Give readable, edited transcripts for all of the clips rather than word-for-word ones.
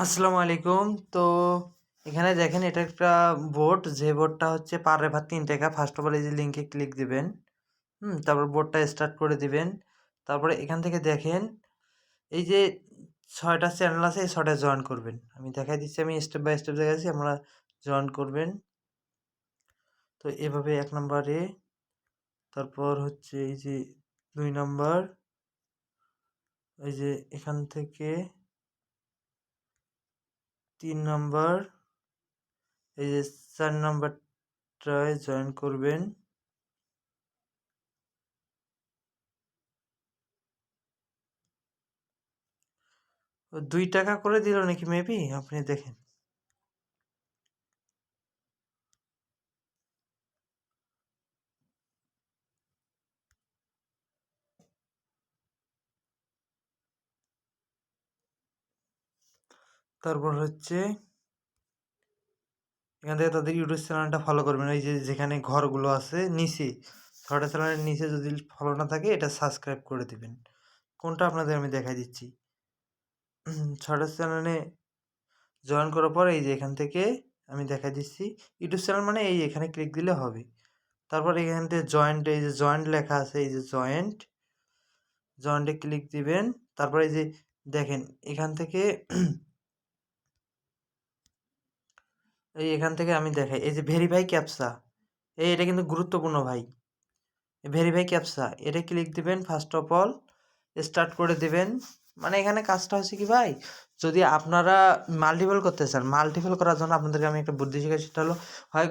আসসালামু আলাইকুম। তো এখানে দেখেন এটা একটা বোর্ড, যে বোর্ডটা হচ্ছে পার রেফার ৩ টাকা। ফার্স্ট অফ অল এই যে লিঙ্কে ক্লিক দিবেন। তারপর বোর্ডটা স্টার্ট করে দিবেন। তারপরে এখান থেকে দেখেন এই যে ৬ টা চ্যানেল আছে, এই ৬ টায় জয়েন করবেন। আমি দেখাই দিচ্ছি, আমি স্টেপ বাই স্টেপ দেখাচ্ছি, আপনারা জয়েন করবেন। তো এভাবে ১ নম্বরে, তারপর হচ্ছে এই যে ২ নাম্বার, এই যে এখান থেকে ৩ নাম্বার, এই যে ৪ নাম্বারটায় জয়েন করবেন। ৳২ করে দিল নাকি মেবি? আপনি দেখেন। তারপর হচ্ছে এখান থেকে তাদের ইউটিউব চ্যানেলটা ফলো করবেন। এই যে যেখানে ঘরগুলো আছে নিচে, ৬ টা চ্যানেলের নিচে যদি ফলো না থাকে এটা সাবস্ক্রাইব করে দিবেন। কোনটা আপনাদের আমি দেখাই দিচ্ছি। ৬ টা চ্যানেলে জয়েন করার পর এই যে এখান থেকে আমি দেখাই দিচ্ছি। ইউটিউব চ্যানেল মানে এই এখানে ক্লিক দিলে হবে। তারপর এখান থেকে জয়েন্ট, এই যে জয়েন্ট লেখা আছে, এই যে জয়েন্টে ক্লিক দিবেন। তারপরে এই যে দেখেন এখান থেকে এখান থেকে আমি দেখাই, এই যে ভেরিফাই ক্যাপচা, এটা কিন্তু গুরুত্বপূর্ণ ভাই। ভেরিফাই ক্যাপচা এটা ক্লিক দিবেন। ফার্স্ট অফ অল স্টার্ট করে দিবেন। মানে এখানে কাজটা হচ্ছে কি ভাই, যদি আপনারা মাল্টিপল করতে চান, মাল্টিপল করার জন্য আপনাদেরকে আমি একটা বুদ্ধি শিখাই, সেটা হলো হয়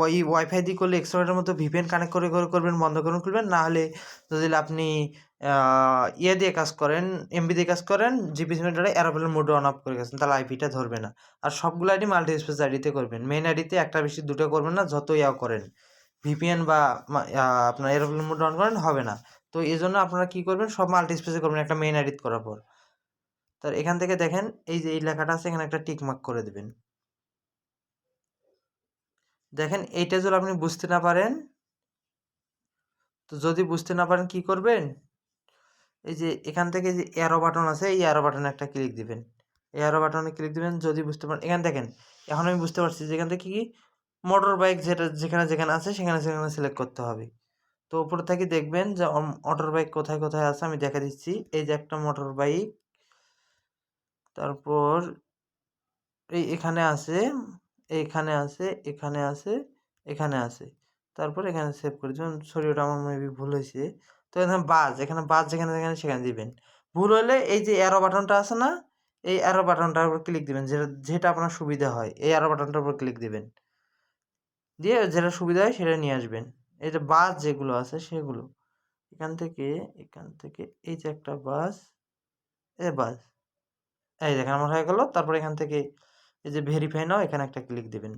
ওই ওয়াইফাই দিয়ে করলে এক্সট্রানেটের মতো ভিপিএন কানেক্ট করে করবেন, বন্ধ করুন খুলবেন। না হলে যদি আপনি ইয়ে দিয়ে কাজ করেন, এমবি দিয়ে কাজ করেন, জিপি সিমেন্টারে এরোপ্লেন মোড অন অফ করে গেছেন, তাহলে আইপিটা ধরবে না। আর সবগুলো আইডি মাল্টি স্পেস আইডিতে করবেন, মেইন আইডিতে একটা বেশি দুটো করবেন না, যত ইয়া করেন ভিপিএন বা আপনার এরোপ্লেন মোড অন করেন হবে না। তো এই জন্য আপনারা কী করবেন, সব মাল্টি স্পেসে করবেন একটা মেইন আইডিত করার পর। তার এখান থেকে দেখেন এই যে এই লেখাটা আছে, এখানে একটা টিক মার্ক করে দেবেন। দেখেন এইটা যদি আপনি বুঝতে না পারেন, তো যদি বুঝতে না পারেন কি করবেন, এই যে এখান থেকে যে অ্যারো বাটন আছে, এই অ্যারো বাটনে একটা ক্লিক দিবেন। এই অ্যারো বাটনে ক্লিক দিবেন যদি বুঝতে পারেন। এখানে দেখেন এখন আমি বুঝতে পারছি যে এখান থেকে কি মোটর বাইক যেটা যেখানে যেখানে আছে সেখানে সেখানে সিলেক্ট করতে হবে। তো উপর থেকে দেখবেন যে মোটর বাইক কোথায় কোথায় আছে, আমি দেখা দিচ্ছি। এই যে একটা মোটর বাইক, তারপর এই এখানে আছে, এইখানে আছে, এখানে আছে, এখানে আছে। তারপর এখানে সেভ করে দিবেন। সরি, ওটা আমার মেবি ভুল হয়েছে। তো এখানে এখানে বাজ যেখানে যেখানে সেখানে দিবেন। ভুল হলে এই যে অ্যারো বাটনটা আছে না, এই অ্যারো বাটনটার উপর ক্লিক দিবেন, যেটা যেটা আপনার সুবিধা হয়। এই অ্যারো বাটনটার উপর ক্লিক দিবেন, দিয়ে যেটা সুবিধা হয় সেটা নিয়ে আসবেন। এই যে বাস যেগুলো আছে সেগুলো এখান থেকে, এখান থেকে এই যে একটা বাস, এই বাস, এই দেখেন আমার হয়ে গেল। তারপর এখান থেকে এই যে ভেরিফাই নাও, এখানে একটা ক্লিক দিবেন।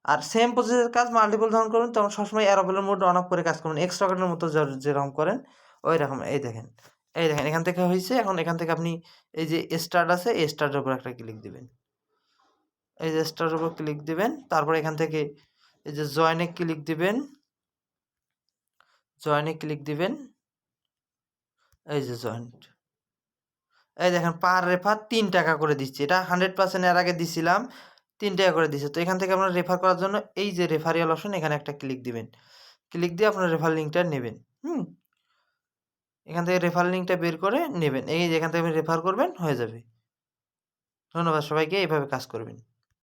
আর সেম প্রসেসের কাজ মাল্টিপল যখন করবেন তখন সবসময় এরোপ্লেন মোড অন অফ করে কাজ করবেন, এক্সট্রাকের মতো যেরকম করেন ওই রকম। এই দেখেন, এই দেখেন এখান থেকে হয়েছে। এখন এখান থেকে আপনি এই যে স্টার্ট আছে, এই স্টার্টের উপর একটা ক্লিক দিবেন। এই যে স্টার্টের উপর ক্লিক দিবেন। তারপর এখান থেকে এই যে জয়েনে ক্লিক দিবেন, জয়েনে ক্লিক দিবেন। এই যে জয়েন্ট, এই দেখেন পার রেফার ৩ টাকা করে দিচ্ছি। এটা 100% এর আগে দিছিলাম ৩ টাকা করে দিচ্ছে। তো এখান থেকে আপনারা রেফার করার জন্য এই যে রেফারিয়াল অপশন, এখানে একটা ক্লিক দিবেন। ক্লিক দিয়ে আপনার রেফার লিঙ্কটা নেবেন। এখান থেকে রেফার লিঙ্কটা বের করে নেবেন। এই যে এখান থেকে রেফার করবেন, হয়ে যাবে। ধন্যবাদ সবাইকে, এভাবে কাজ করবেন।